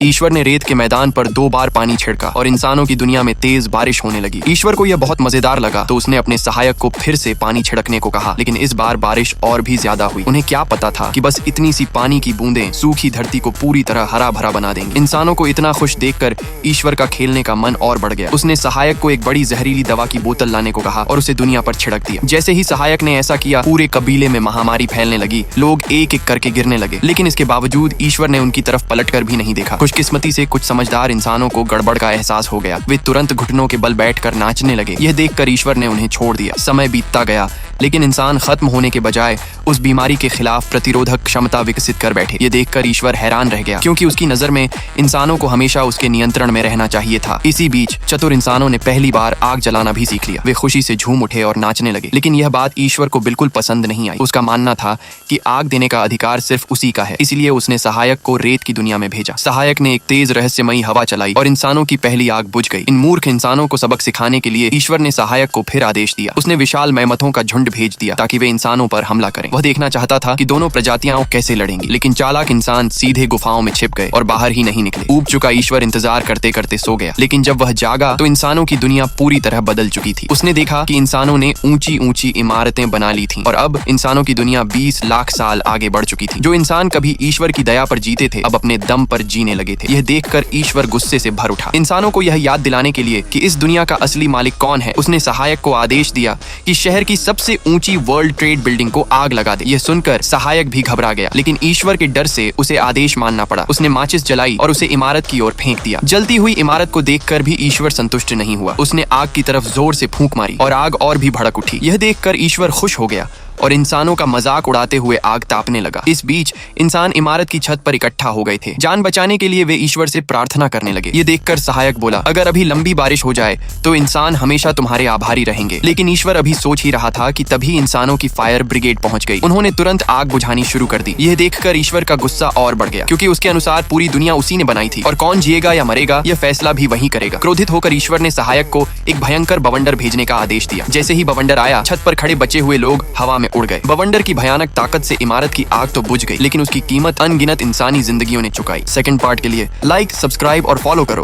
ईश्वर ने रेत के मैदान पर 2 बार पानी छिड़का और इंसानों की दुनिया में तेज बारिश होने लगी। ईश्वर को यह बहुत मजेदार लगा तो उसने अपने सहायक को फिर से पानी छिड़कने को कहा, लेकिन इस बार बारिश और भी ज्यादा हुई। उन्हें क्या पता था कि बस इतनी सी पानी की बूंदें सूखी धरती को पूरी तरह हरा भरा बना देंगी। इंसानों को इतना खुश देखकर ईश्वर का खेलने का मन और बढ़ गया। उसने सहायक को एक बड़ी जहरीली दवा की बोतल लाने को कहा और उसे दुनिया पर छिड़क दिया। जैसे ही सहायक ने ऐसा किया, पूरे कबीले में महामारी फैलने लगी। लोग एक एक करके गिरने लगे, लेकिन इसके बावजूद ईश्वर ने उनकी तरफ पलटकर भी नहीं देखा। खुशकिस्मती से कुछ समझदार इंसानों को गड़बड़ का एहसास हो गया। वे तुरंत घुटनों के बल बैठकर नाचने लगे। यह देखकर ईश्वर ने उन्हें छोड़ दिया। समय बीतता गया, लेकिन इंसान खत्म होने के बजाय उस बीमारी के खिलाफ प्रतिरोधक क्षमता विकसित कर बैठे। ये देखकर ईश्वर हैरान रह गया, क्योंकि उसकी नजर में इंसानों को हमेशा उसके नियंत्रण में रहना चाहिए था। इसी बीच चतुर इंसानों ने पहली बार आग जलाना भी सीख लिया। वे खुशी से झूम उठे और नाचने लगे, लेकिन यह बात ईश्वर को बिल्कुल पसंद नहीं आई। उसका मानना था कि आग देने का अधिकार सिर्फ उसी का है, इसलिए उसने सहायक को रेत की दुनिया में भेजा। सहायक ने एक तेज रहस्यमयी हवा चलाई और इंसानों की पहली आग बुझ गई। इन मूर्ख इंसानों को सबक सिखाने के लिए ईश्वर ने सहायक को फिर आदेश दिया। उसने विशाल मैमथों का झुंड भेज दिया ताकि वे इंसानों पर हमला करें। वह देखना चाहता था कि दोनों प्रजातियां कैसे लड़ेंगी, लेकिन चालाक इंसान सीधे गुफाओं में छिप गए और बाहर ही नहीं निकले। ऊब चुका ईश्वर इंतजार करते करते सो गया, लेकिन जब वह जागा तो इंसानों की दुनिया पूरी तरह बदल चुकी थी। उसने देखा कि इंसानों ने ऊंची ऊंची इमारतें बना ली थीं और अब इंसानों की दुनिया 20 लाख साल आगे बढ़ चुकी थी। जो इंसान कभी ईश्वर की दया पर जीते थे, अब अपने दम पर जीने लगे थे। यह देखकर ईश्वर गुस्से से भर उठा। इंसानों को यह याद दिलाने के लिए कि इस दुनिया का असली मालिक कौन है, उसने सहायक को आदेश दिया कि शहर की सबसे ऊंची वर्ल्ड ट्रेड बिल्डिंग को आग लगा दे। यह सुनकर सहायक भी घबरा गया, लेकिन ईश्वर के डर से उसे आदेश मानना पड़ा। उसने माचिस जलाई और उसे इमारत की ओर फेंक दिया। जलती हुई इमारत को देखकर भी ईश्वर संतुष्ट नहीं हुआ। उसने आग की तरफ जोर से फूंक मारी और आग और भी भड़क उठी। यह देखकर ईश्वर खुश हो गया और इंसानों का मजाक उड़ाते हुए आग तापने लगा। इस बीच इंसान इमारत की छत पर इकट्ठा हो गए थे। जान बचाने के लिए वे ईश्वर से प्रार्थना करने लगे। ये देखकर सहायक बोला, अगर अभी लंबी बारिश हो जाए तो इंसान हमेशा तुम्हारे आभारी रहेंगे। लेकिन ईश्वर अभी सोच ही रहा था कि तभी इंसानों की फायर ब्रिगेड पहुंच गई। उन्होंने तुरंत आग बुझानी शुरू कर दी। यह देखकर ईश्वर का गुस्सा और बढ़ गया, क्योंकि उसके अनुसार पूरी दुनिया उसी ने बनाई थी और कौन जिएगा या मरेगा यह फैसला भी वही करेगा। क्रोधित होकर ईश्वर ने सहायक को एक भयंकर बवंडर भेजने का आदेश दिया। जैसे ही बवंडर आया, छत पर खड़े बचे हुए लोग हवा में उड़ गए। बवंडर की भयानक ताकत से इमारत की आग तो बुझ गई, लेकिन उसकी कीमत अनगिनत इंसानी जिंदगियों ने चुकाई। सेकंड पार्ट के लिए लाइक, सब्सक्राइब और फॉलो करो।